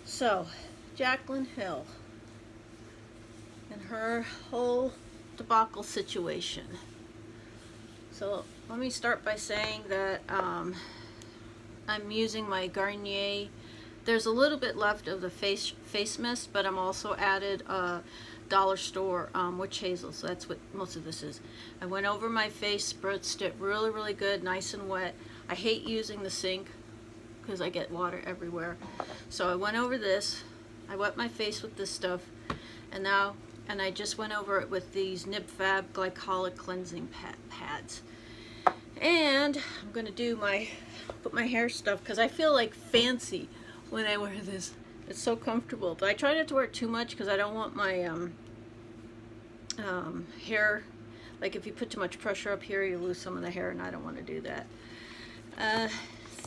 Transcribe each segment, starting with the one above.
So, Jaclyn Hill and her whole debacle situation. So, let me start by saying that I'm using my Garnier. There's a little bit left of the face mist, but I'm also added a dollar store witch hazel, so that's what most of this is. I went over my face, spritzed it really good, nice and wet. I hate using the sink because I get water everywhere. So I went over this, I wet my face with this stuff, and I just went over it with these Nib Fab glycolic cleansing pads. And I'm gonna put my hair stuff because I feel like fancy when I wear this. It's so comfortable, but I try not to wear it too much because I don't want my hair, like if you put too much pressure up here, you lose some of the hair, and I don't want to do that.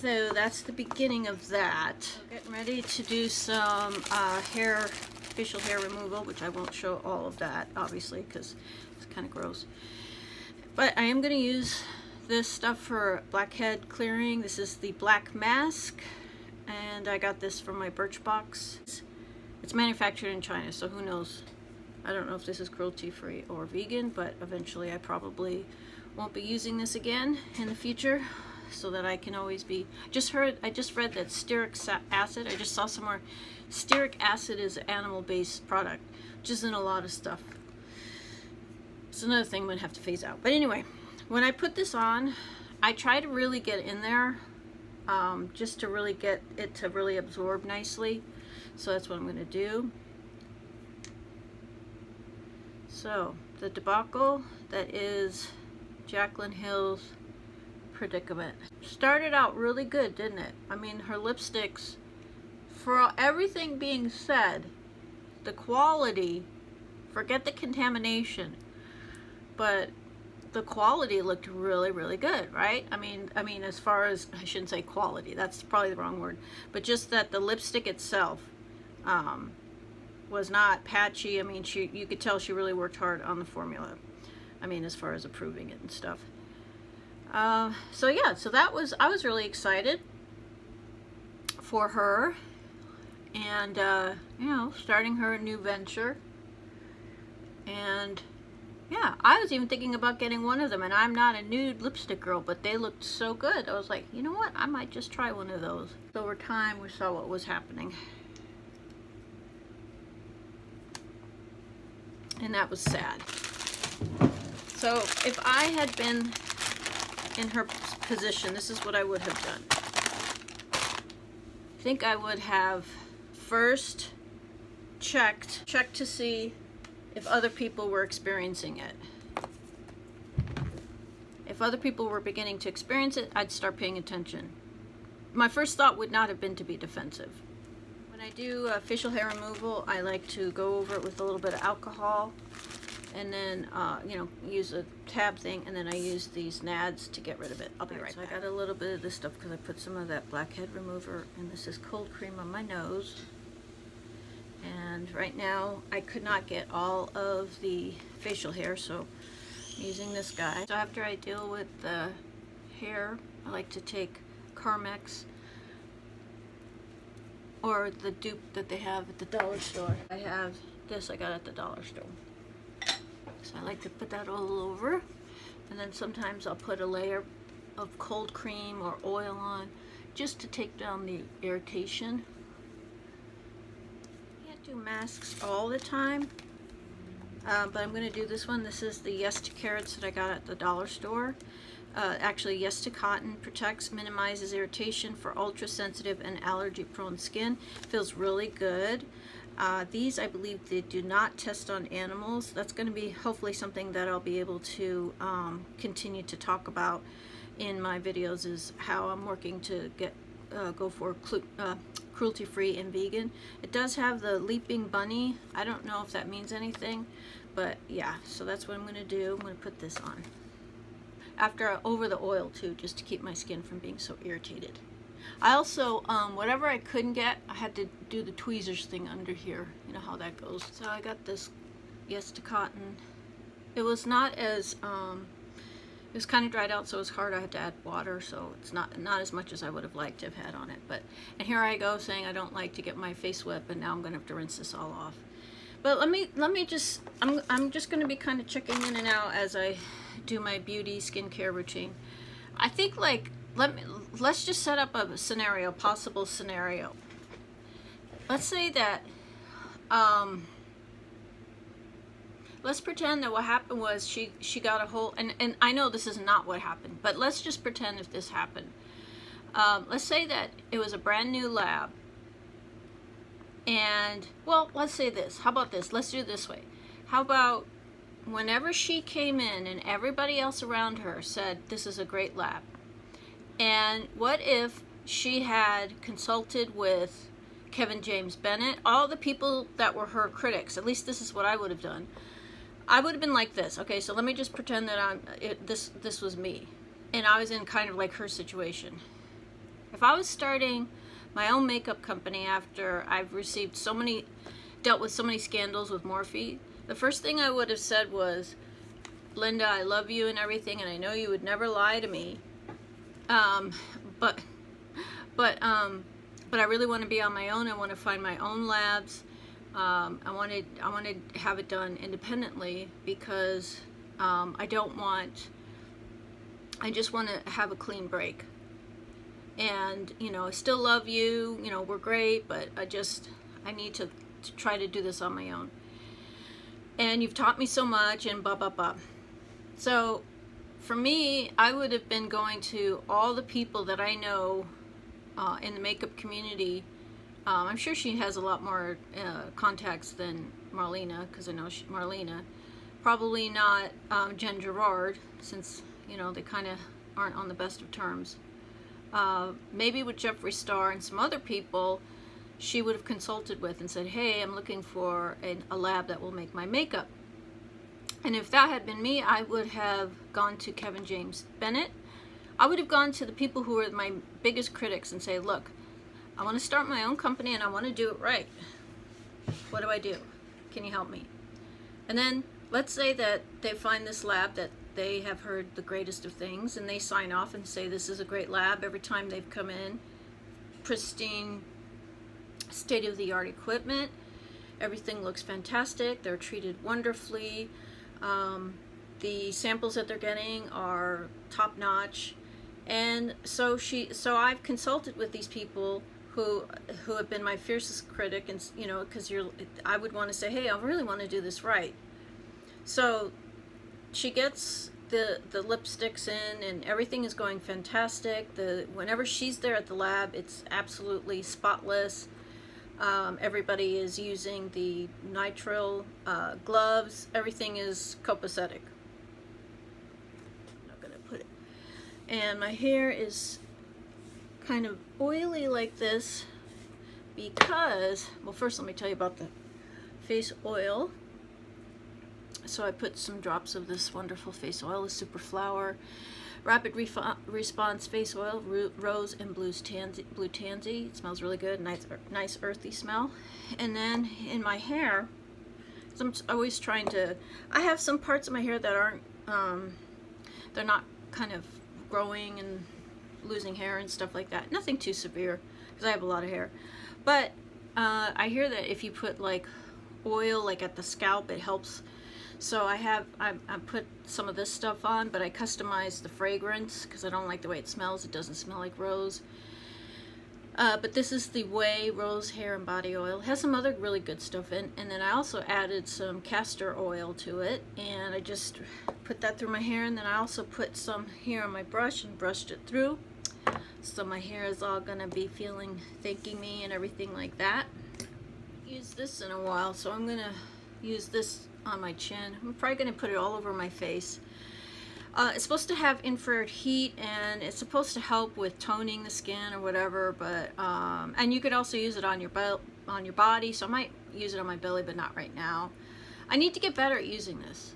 So that's the beginning of that. I'm getting ready to do some facial hair removal, which I won't show all of that, obviously, because it's kind of gross. But I am going to use this stuff for blackhead clearing. This is the Black Mask, and I got this from my Birchbox. It's manufactured in China, so who knows? I don't know if this is cruelty-free or vegan, but eventually I probably won't be using this again in the future, so that I can always be. I just read that stearic acid. I just saw somewhere stearic acid is an animal-based product, which isn't a lot of stuff. It's another thing I'm gonna have to phase out. But anyway, when I put this on, I try to really get in there, just to really get it to really absorb nicely. So that's what I'm gonna do. So the debacle that is Jaclyn Hill's predicament started out really good, didn't it? I mean, her lipsticks, for everything being said, the quality, forget the contamination, but the quality looked really good, right? I mean as far as, I shouldn't say quality, that's probably the wrong word, but just that the lipstick itself was not patchy. I mean, you could tell she really worked hard on the formula. I mean, as far as approving it and stuff. So yeah, so I was really excited for her, and you know, starting her new venture. And yeah, I was even thinking about getting one of them, and I'm not a nude lipstick girl, but they looked so good. I was like, you know what, I might just try one of those. Over time, we saw what was happening, and that was sad. So if I had been in her position, this is what I would have done. I think I would have first checked to see if other people were experiencing it. If other people were beginning to experience it, I'd start paying attention. My first thought would not have been to be defensive. When I do facial hair removal, I like to go over it with a little bit of alcohol, and then you know, use a tab thing, and then I use these nads to get rid of it. I'll be right back. So I got a little bit of this stuff because I put some of that blackhead remover, and this is cold cream on my nose. And right now I could not get all of the facial hair, so I'm using this guy. So after I deal with the hair, I like to take Carmex, or the dupe that they have at the dollar store. I have this I got at the dollar store. So I like to put that all over, and then sometimes I'll put a layer of cold cream or oil on, just to take down the irritation. I can't do masks all the time, but I'm going to do this one. This is the Yes to Carrots that I got at the dollar store. Actually, Yes to Cotton protects, minimizes irritation for ultra-sensitive and allergy-prone skin. Feels really good. These, I believe, they do not test on animals. That's going to be hopefully something that I'll be able to continue to talk about in my videos, is how I'm working to go for cruelty-free and vegan. It does have the leaping bunny. I don't know if that means anything, but yeah, so that's what I'm going to do. I'm going to put this on after over the oil too, just to keep my skin from being so irritated. I also, whatever I couldn't get, I had to do the tweezers thing under here. You know how that goes. So I got this Yes to Cotton. It was not as It was kind of dried out, so it was hard. I had to add water, so it's not as much as I would have liked to have had on it. But, and here I go saying I don't like to get my face wet, but now I'm gonna have to rinse this all off. But let me just, I'm just gonna be kind of checking in and out as I do my beauty skincare routine. I think, like, let's just set up a scenario, possible scenario. Let's say that, let's pretend that what happened was she got a hold, and I know this is not what happened, but let's just pretend if this happened. Let's say that it was a brand new lab, and, well, let's say this. How about this? Let's do it this way. How about whenever she came in and everybody else around her said, this is a great lab, and what if she had consulted with Kevin James Bennett, all the people that were her critics? At least this is what I would have done. I would have been like this. Okay, so let me just pretend that this was me, and I was in kind of like her situation. If I was starting my own makeup company after I've dealt with so many scandals with Morphe, the first thing I would have said was, Linda, I love you and everything, and I know you would never lie to me, but I really want to be on my own. I want to find my own labs. I want to have it done independently because I just want to have a clean break. And, you know, I still love you, you know, we're great, but I need to try to do this on my own. And you've taught me so much, and blah, blah, blah. So for me, I would have been going to all the people that I know in the makeup community. I'm sure she has a lot more contacts than Marlena, because I know Marlena. Probably not Jen Gerard, since, you know, they kind of aren't on the best of terms. Maybe with Jeffree Star and some other people she would have consulted with and said, hey, I'm looking for a lab that will make my makeup. And if that had been me, I would have gone to Kevin James Bennett. I would have gone to the people who were my biggest critics and say, look, I want to start my own company and I want to do it right. What do I do? Can you help me? And then let's say that they find this lab that they have heard the greatest of things, and they sign off and say this is a great lab every time they've come in. Pristine, state-of-the-art equipment. Everything looks fantastic. They're treated wonderfully. The samples that they're getting are top-notch. And so I've consulted with these people who have been my fiercest critic, and, you know, because I would want to say, hey, I really want to do this right. So she gets the lipsticks in, and everything is going fantastic. Whenever she's there at the lab, it's absolutely spotless. Everybody is using the nitrile gloves. Everything is copacetic. I'm not gonna put it. And my hair is kind of oily like this because, well, first let me tell you about the face oil. So I put some drops of this wonderful face oil, the Super Flower Rapid Response Face Oil, Rose and Blue Tansy. It smells really good, nice earthy smell. And then in my hair, I'm always trying to, I have some parts of my hair that aren't, they're not kind of growing and losing hair and stuff like that. Nothing too severe, because I have a lot of hair. But I hear that if you put like oil like at the scalp, it helps. So I put some of this stuff on, but I customized the fragrance because I don't like the way it smells. It doesn't smell like rose. But this is the Way Rose Hair and Body Oil. It has some other really good stuff in, and then I also added some castor oil to it, and I just put that through my hair, and then I also put some here on my brush and brushed it through. So my hair is all gonna be thanking me and everything like that. Use this in a while, so I'm gonna use this on my chin. I'm probably gonna put it all over my face. It's supposed to have infrared heat, and it's supposed to help with toning the skin or whatever, but and you could also use it on your body, so I might use it on my belly, but not right now. I need to get better at using this.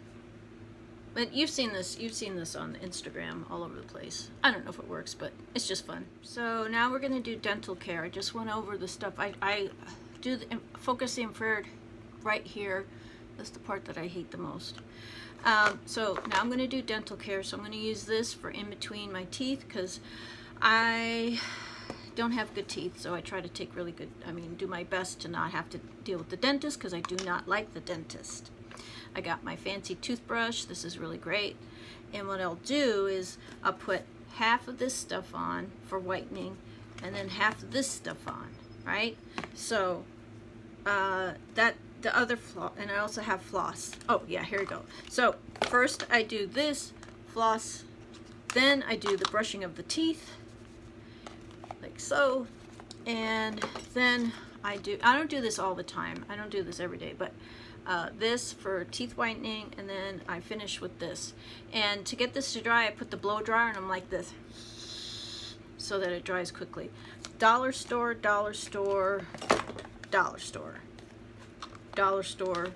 But you've seen this on Instagram all over the place. I don't know if it works, but it's just fun. So now we're gonna do dental care. I just went over the stuff. I do focus the infrared right here That's the part that I hate the most. So now I'm going to do dental care. So I'm going to use this for in between my teeth because I don't have good teeth. So I try to take really good, do my best to not have to deal with the dentist because I do not like the dentist. I got my fancy toothbrush. This is really great. And what I'll do is I'll put half of this stuff on for whitening and then half of this stuff on, right? So the other floss, and I also have floss. Oh yeah, here we go. So first I do this floss, then I do the brushing of the teeth, like so, and then I don't do this all the time. I don't do this every day, but this for teeth whitening, and then I finish with this. And to get this to dry, I put the blow dryer and I'm like this, so that it dries quickly. Dollar store, dollar store, dollar store, dollar store,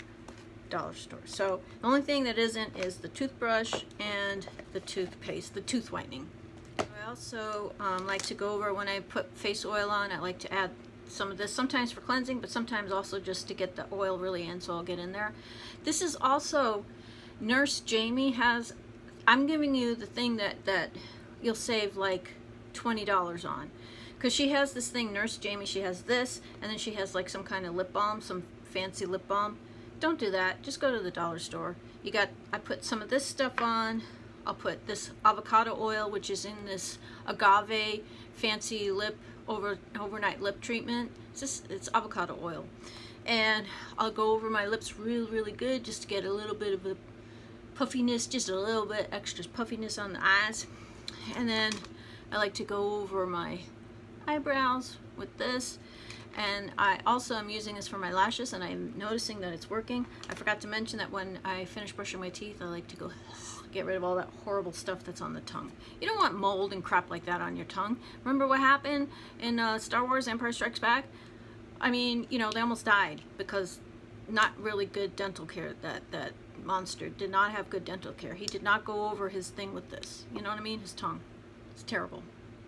dollar store. So the only thing that isn't is the toothbrush and the toothpaste, the tooth whitening. I also like to go over when I put face oil on, I like to add some of this, sometimes for cleansing, but sometimes also just to get the oil really in, so I'll get in there. This is also, Nurse Jamie has, I'm giving you the thing that you'll save like $20 on. Because she has this thing, Nurse Jamie, she has this, and then she has like some kind of lip balm, some fancy lip balm. Don't do that, just go to the dollar store. I put some of this stuff on. I'll put this avocado oil, which is in this agave fancy overnight lip treatment. It's avocado oil. And I'll go over my lips really good just to get a little bit of a puffiness, just a little bit extra puffiness on the eyes. And then I like to go over my eyebrows with this. And I also am using this for my lashes, and I'm noticing that it's working. I forgot to mention that when I finish brushing my teeth, I like to go get rid of all that horrible stuff that's on the tongue. You don't want mold and crap like that on your tongue. Remember what happened in Star Wars Empire Strikes Back? I mean, you know, they almost died because not really good dental care. That monster did not have good dental care. He did not go over his thing with this. You know what I mean? His tongue. It's terrible.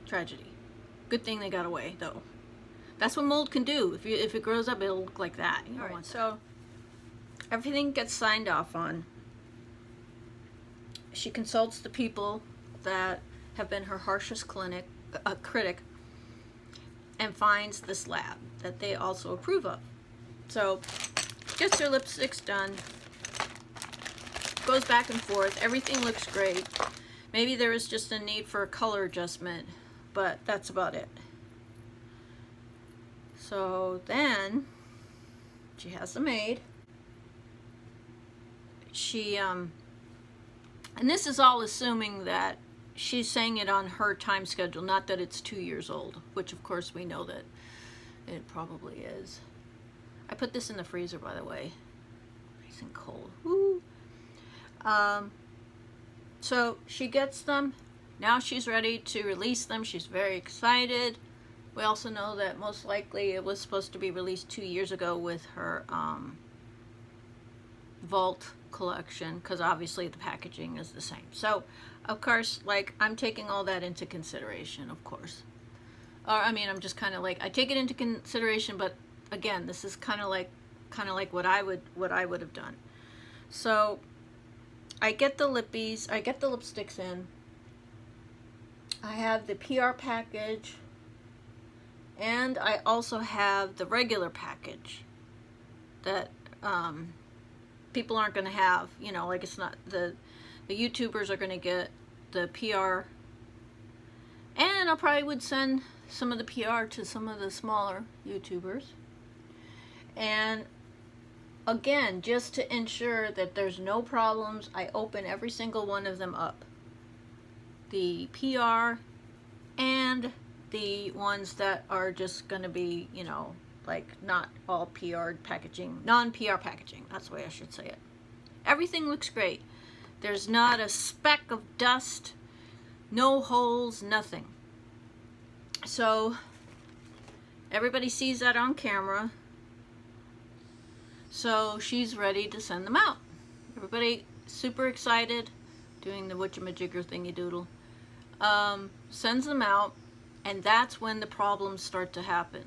Tragedy. Good thing they got away, though. That's what mold can do. If it grows up, it'll look like that. You don't want that. So everything gets signed off on. She consults the people that have been her harshest critic and finds this lab that they also approve of. So gets her lipsticks done, goes back and forth. Everything looks great. Maybe there is just a need for a color adjustment, but that's about it. So then she has the maid. And this is all assuming that she's saying it on her time schedule, not that it's 2 years old, which of course we know that it probably is. I put this in the freezer, by the way. Nice and cold. Woo! So she gets them. Now she's ready to release them. She's very excited. We also know that most likely it was supposed to be released 2 years ago with her Vault collection, because obviously the packaging is the same. So, of course, like, I'm taking all that into consideration, of course. Or, I mean, I'm just kind of like, I take it into consideration, but again, this is kind of like what I would have done. So, I get the lippies, I get the lipsticks in. I have the PR package. And I also have the regular package that people aren't going to have, you know, like it's not, the YouTubers are going to get the PR. And I probably would send some of the PR to some of the smaller YouTubers. And again, just to ensure that there's no problems, I open every single one of them up. The PR and the ones that are just going to be, you know, like not all PR'd packaging, non-PR packaging, that's the way I should say it. Everything looks great. There's not a speck of dust, no holes, nothing. So everybody sees that on camera. So she's ready to send them out. Everybody super excited, doing the whatchamajigger thingy doodle. Sends them out. And that's when the problems start to happen.